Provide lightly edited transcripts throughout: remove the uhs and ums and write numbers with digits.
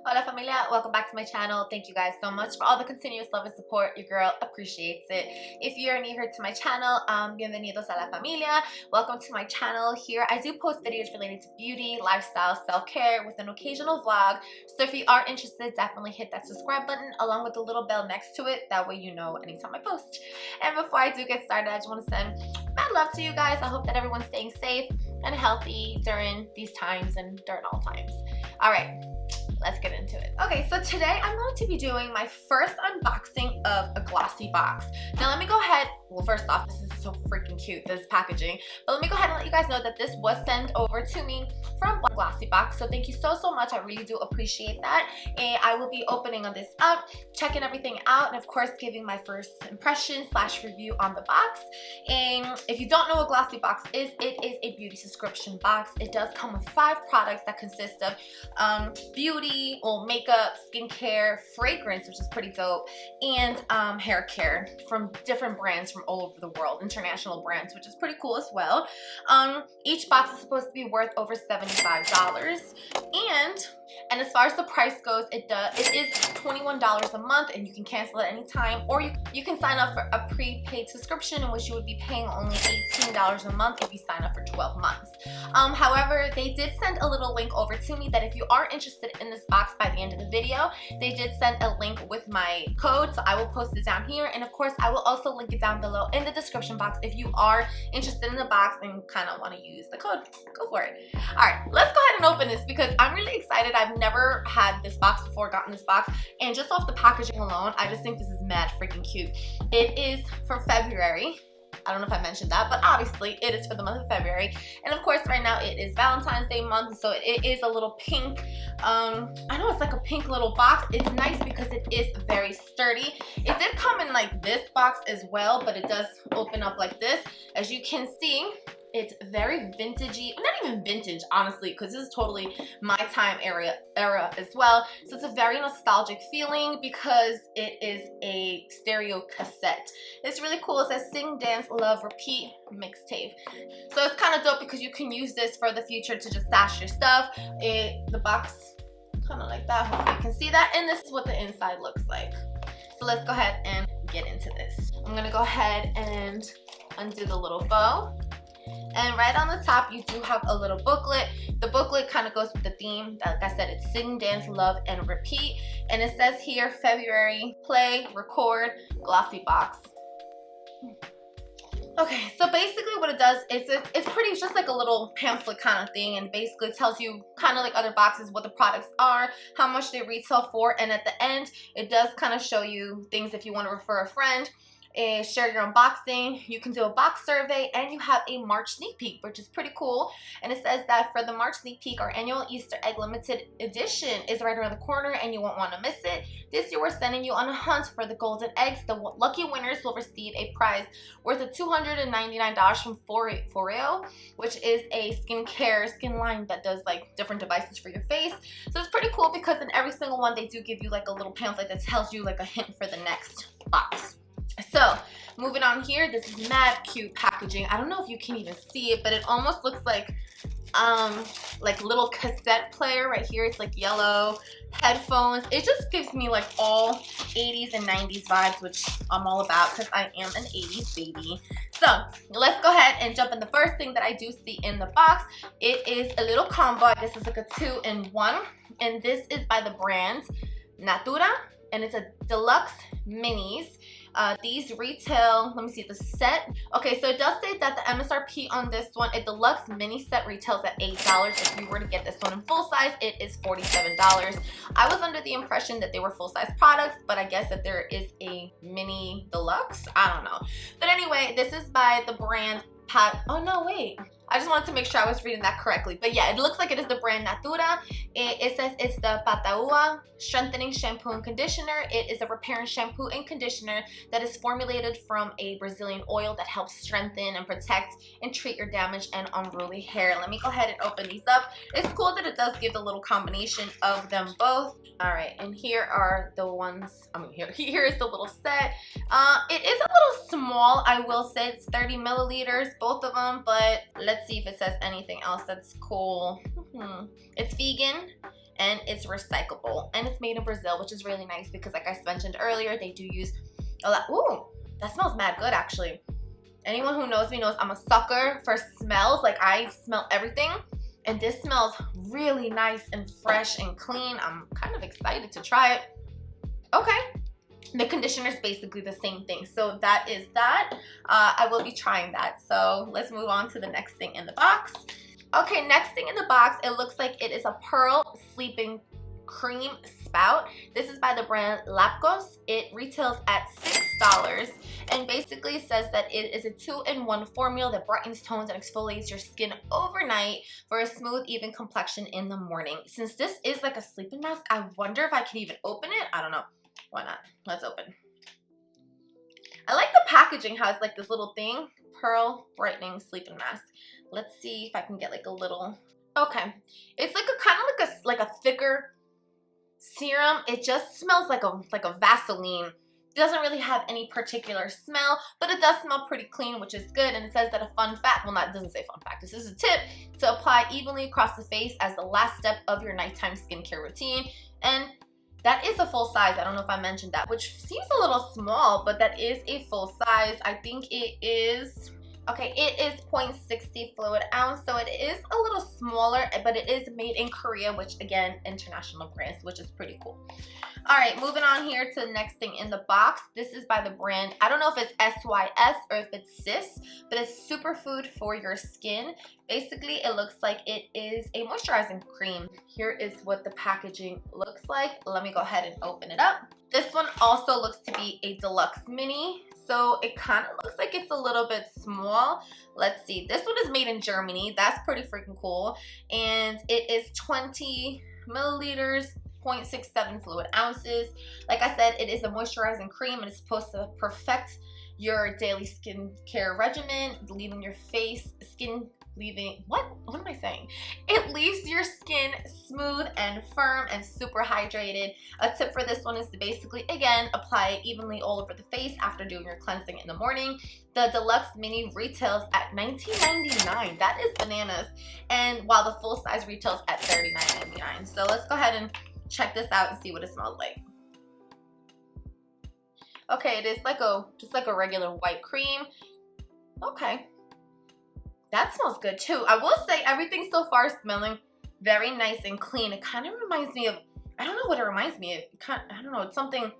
Hola familia, welcome back to my channel. Thank you guys so much for all the continuous love and support. Your girl appreciates it. If you're new here to my channel, bienvenidos a la familia. Welcome to my channel. Here I do post videos related to beauty, lifestyle, self-care with an occasional vlog. So if you are interested, definitely hit that subscribe button along with the little bell next to it. That way you know anytime I post. And before I do get started, I just want to send mad love to you guys. I hope that everyone's staying safe and healthy during these times and during all times. All right. Let's get into it. Okay, so today I'm going to be doing my first unboxing of a Glossy box. Now let me go ahead, well first off, this is so freaking cute, this packaging, but let me go ahead and let you guys know that this was sent over to me from Glossy box, so thank you so much. I really do appreciate that, and I will be opening this up, checking everything out, and of course giving my first impression / review on the box. And if you don't know what Glossy box is, it is a beauty subscription box. It does come with 5 products that consist of beauty, makeup, skincare, fragrance, which is pretty dope, and hair care from different brands from all over the world, international brands, which is pretty cool as well. Each box is supposed to be worth over $75, and as far as the price goes, it is $21 a month, and you can cancel at any time, or you can sign up for a prepaid subscription in which you would be paying only $18 a month if you sign up for 12 months. However, they did send a little link over to me that if you are interested in this box by the end of the video, they did send a link with my code, so I will post it down here, and of course I will also link it down below in the description box if you are interested in the box and kind of want to use the code. Go for it. All right, let's go ahead and open this because I'm really excited. I've never had this box before, gotten this box, and just off the packaging alone, I just think this is mad freaking cute. It is for February. I don't know if I mentioned that, but obviously it is for the month of February. And of course right now it is Valentine's Day month, so it is a little pink, I know it's like a pink little box. It's nice because it is very sturdy. It did come in like this box as well, but it does open up like this. As you can see, it's very vintagey, not even vintage honestly, because this is totally my time era as well. So it's a very nostalgic feeling because it is a stereo cassette. It's really cool. It says Sing, Dance, Love, Repeat mixtape. So it's kind of dope because you can use this for the future to just stash your stuff. The box kind of like that. Hopefully you can see that. And this is what the inside looks like. So let's go ahead and get into this. I'm gonna go ahead and undo the little bow. And right on the top, you do have a little booklet. The booklet kind of goes with the theme. Like I said, it's Sing, Dance, Love, and Repeat. And it says here, February, play, record, Glossy box. Okay, so basically what it does is it's pretty, just like a little pamphlet kind of thing, and basically tells you kind of like other boxes what the products are, how much they retail for, and at the end, it does kind of show you things if you want to refer a friend. Share your unboxing, you can do a box survey, and you have a March sneak peek, which is pretty cool. And it says that for the March sneak peek, our annual Easter egg limited edition is right around the corner and you won't want to miss it. This year we're sending you on a hunt for the golden eggs. The lucky winners will receive a prize worth of $299 from Foreo, which is a skin line that does like different devices for your face. So it's pretty cool because in every single one they do give you like a little pamphlet that tells you like a hint for the next box. So moving on here, this is mad cute packaging. I don't know if you can even see it, but it almost looks like little cassette player right here. It's like yellow, headphones. It just gives me like all 80s and 90s vibes, which I'm all about because I am an 80s baby. So let's go ahead and jump in. The first thing that I do see in the box, it is a little combo. I guess it's like a 2-in-1, and this is by the brand Natura, and it's a deluxe minis. These retail, let me see the set. Okay, so it does say that the MSRP on this one, a deluxe mini set retails at $8. If you were to get this one in full size, it is $47. I was under the impression that they were full size products, but I guess that there is a mini deluxe. I don't know. But anyway, this is by the brand oh no, wait. I just wanted to make sure I was reading that correctly. But yeah, it looks like it is the brand Natura. It says it's the Patawa Strengthening Shampoo and Conditioner. It is a repairing shampoo and conditioner that is formulated from a Brazilian oil that helps strengthen and protect and treat your damaged and unruly hair. Let me go ahead and open these up. It's cool that it does give the little combination of them both. All right, and here are the ones, here is the little set. It is a little small, I will say. It's 30 milliliters, both of them, but let's see if it says anything else that's cool. It's vegan, and it's recyclable, and it's made in Brazil, which is really nice because, like I mentioned earlier, they do use a lot. Ooh, that smells mad good, actually. Anyone who knows me knows I'm a sucker for smells. Like, I smell everything, and this smells really nice and fresh and clean. I'm kind of excited to try it. Okay. The conditioner is basically the same thing. So that is that. I will be trying that. So let's move on to the next thing in the box. Okay, next thing in the box, it looks like it is a Pearl Sleeping Cream Spout. This is by the brand Lapkos. It retails at $6, and basically says that it is a 2-in-1 formula that brightens, tones, and exfoliates your skin overnight for a smooth, even complexion in the morning. Since this is like a sleeping mask, I wonder if I can even open it. I don't know. Why not? Let's open. I like the packaging, how it's like this little thing. Pearl Brightening Sleeping Mask. Let's see if I can get like a little. Okay. It's like a kind of like a thicker serum. It just smells like a Vaseline. It doesn't really have any particular smell, but it does smell pretty clean, which is good. And it says that a fun fact, well, it doesn't say fun fact, this is a tip to apply evenly across the face as the last step of your nighttime skincare routine. And that is a full size. I don't know if I mentioned that, which seems a little small, but that is a full size. I think it is, okay, it is 0.60 fluid ounce, so it is a little smaller, but it is made in Korea, which again, international brands, which is pretty cool. All right, moving on here to the next thing in the box. This is by the brand, I don't know if it's SYS or if it's Sis, but it's Superfood for your skin. Basically, it looks like it is a moisturizing cream. Here is what the packaging looks like. Let me go ahead and open it up. This one also looks to be a deluxe mini, so it kind of looks like it's a little bit small. Let's see. This one is made in Germany. That's pretty freaking cool. And it is 20 milliliters, 0.67 fluid ounces. Like I said, it is a moisturizing cream, and it's supposed to perfect your daily skincare regimen, leaving your what am I saying? It leaves your skin smooth and firm and super hydrated. A tip for this one is to basically, again, apply it evenly all over the face after doing your cleansing in the morning. The deluxe mini retails at $19.99. That is bananas. And while the full size retails at $39.99. So let's go ahead and check this out and see what it smells like. Okay, it is like just like a regular white cream. Okay. That smells good too. I will say everything so far is smelling very nice and clean. It kind of reminds me of, I don't know what it reminds me of. I don't know, it's something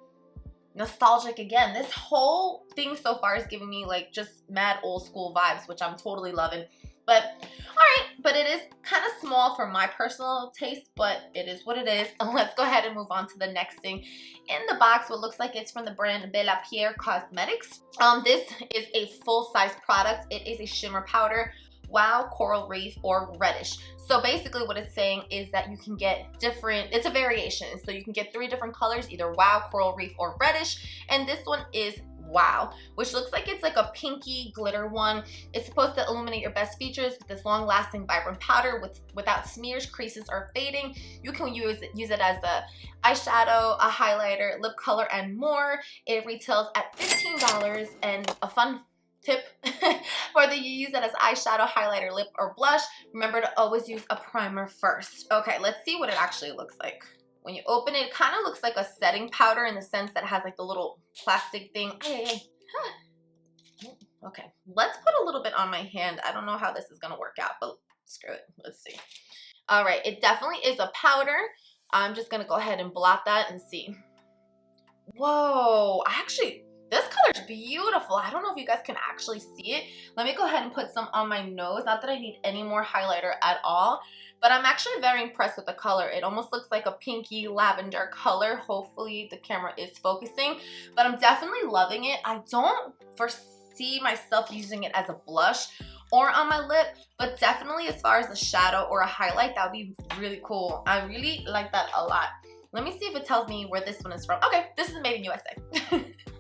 nostalgic again. This whole thing so far is giving me like just mad old school vibes, which I'm totally loving. But alright, but it is kind of small for my personal taste, but it is what it is. Let's go ahead and move on to the next thing in the box. What looks like it's from the brand Bellapierre Cosmetics. This is a full-size product. It is a shimmer powder, Wow, Coral Reef, or Reddish. So basically what it's saying is that you can get different, it's a variation. So you can get 3 different colors, either Wow, Coral Reef, or Reddish. And this one is Wow, which looks like it's like a pinky glitter one. It's supposed to illuminate your best features with this long-lasting, vibrant powder without smears, creases, or fading. You can use it as a eyeshadow, a highlighter, lip color, and more. It retails at $15. And a fun tip, whether you use it as eyeshadow, highlighter, lip, or blush, remember to always use a primer first. Okay, let's see what it actually looks like. When you open it, it kind of looks like a setting powder in the sense that it has like the little plastic thing. Okay, let's put a little bit on my hand. I don't know how this is going to work out, but screw it. Let's see. All right, it definitely is a powder. I'm just going to go ahead and blot that and see. Whoa, this color is beautiful. I don't know if you guys can actually see it. Let me go ahead and put some on my nose. Not that I need any more highlighter at all, but I'm actually very impressed with the color. It almost looks like a pinky lavender color. Hopefully the camera is focusing, but I'm definitely loving it. I don't foresee myself using it as a blush or on my lip, but definitely as far as a shadow or a highlight, that would be really cool. I really like that a lot. Let me see if it tells me where this one is from. Okay, this is made in USA.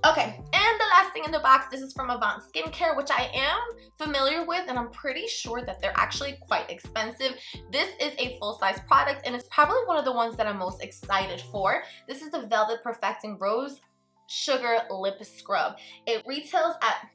Okay, and the last thing in the box, this is from Avon Skincare, which I am familiar with, and I'm pretty sure that they're actually quite expensive. This is a full-size product, and it's probably one of the ones that I'm most excited for. This is the Velvet Perfecting Rose Sugar Lip Scrub. It retails at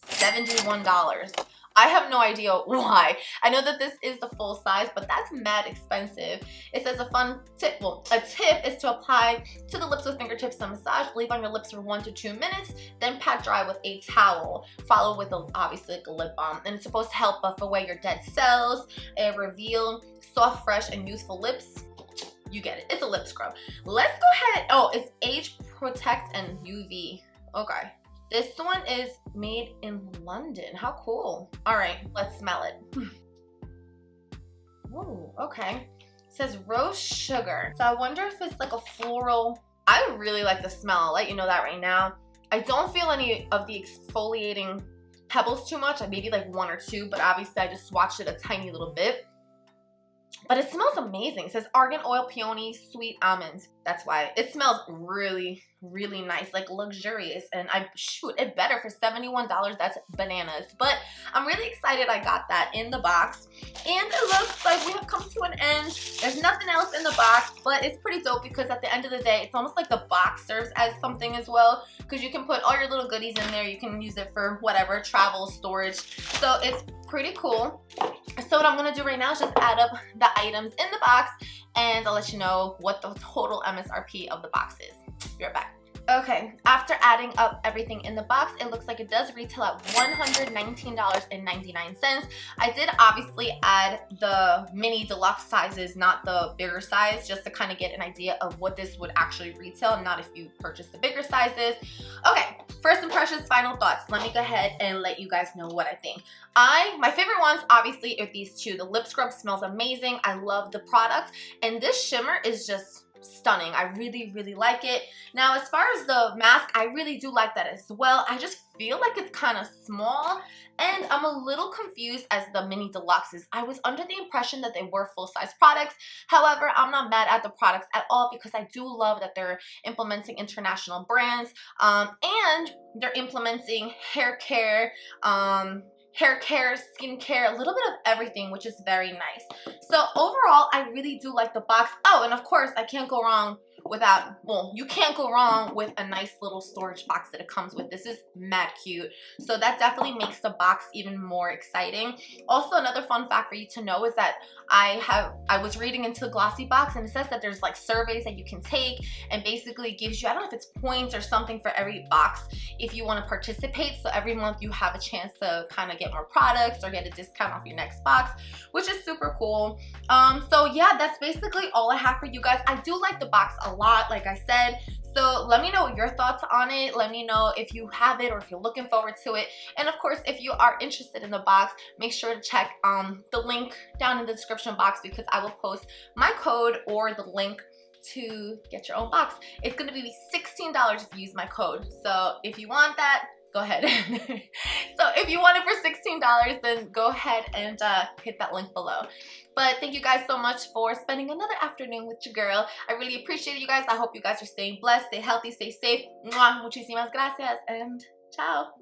$71. I have no idea why. I know that this is the full size, but that's mad expensive. It says a fun tip, well, a tip is to apply to the lips with fingertips and massage. Leave on your lips for 1 to 2 minutes, then pat dry with a towel. Follow with, obviously, like a lip balm. And it's supposed to help buff away your dead cells and reveal soft, fresh, and youthful lips. You get it. It's a lip scrub. Let's go ahead. Oh, it's age protect and UV. Okay. This one is made in London. How cool. All right, let's smell it. Ooh, okay. It says rose sugar. So I wonder if it's like a floral. I really like the smell. I'll let you know that right now. I don't feel any of the exfoliating pebbles too much. Maybe like 1 or 2, but obviously I just swatched it a tiny little bit. But it smells amazing. It says argan oil, peony, sweet almonds. That's why it smells really, really nice, like luxurious. And it better for $71. That's bananas. But I'm really excited I got that in the box. And it looks like we have come to an end. There's nothing else in the box, but it's pretty dope because at the end of the day, it's almost like the box serves as something as well, because you can put all your little goodies in there. You can use it for whatever, travel, storage. So it's pretty cool. So what I'm gonna do right now is just add up the items in the box, and I'll let you know what the total MSRP of the box is. Be right back. Okay, after adding up everything in the box, it looks like it does retail at $119.99. I did obviously add the mini deluxe sizes, not the bigger size, just to kind of get an idea of what this would actually retail, not if you purchase the bigger sizes. Okay, first impressions, final thoughts. Let me go ahead and let you guys know what I think. My favorite ones obviously are these two. The lip scrub smells amazing. I love the product, and this shimmer is just stunning. I really, really like it. Now, as far as the mask, I really do like that as well. I just feel like it's kind of small, and I'm a little confused as the mini deluxes. I was under the impression that they were full-size products. However, I'm not mad at the products at all because I do love that they're implementing international brands, and they're implementing hair care, skincare, a little bit of everything, which is very nice. So overall, I really do like the box. Oh, and of course, I can't go wrong without, well, you can't go wrong with a nice little storage box that it comes with. This is mad cute. So that definitely makes the box even more exciting. Also, another fun fact for you to know is that I was reading into GLOSSYBOX, and it says that there's like surveys that you can take, and basically gives you, I don't know if it's points or something for every box if you want to participate. So every month you have a chance to kind of get more products or get a discount off your next box, which is super cool. So yeah, that's basically all I have for you guys. I do like the box a lot, like I said. So let me know your thoughts on it. Let me know if you have it or if you're looking forward to it. And of course, if you are interested in the box, make sure to check the link down in the description box, because I will post my code or the link to get your own box. It's going to be $16 if you use my code. So if you want that, go ahead. So if you want it for $16, then go ahead and hit that link below. But thank you guys so much for spending another afternoon with your girl. I really appreciate you guys. I hope you guys are staying blessed, stay healthy, stay safe. Muchísimas gracias, and ciao.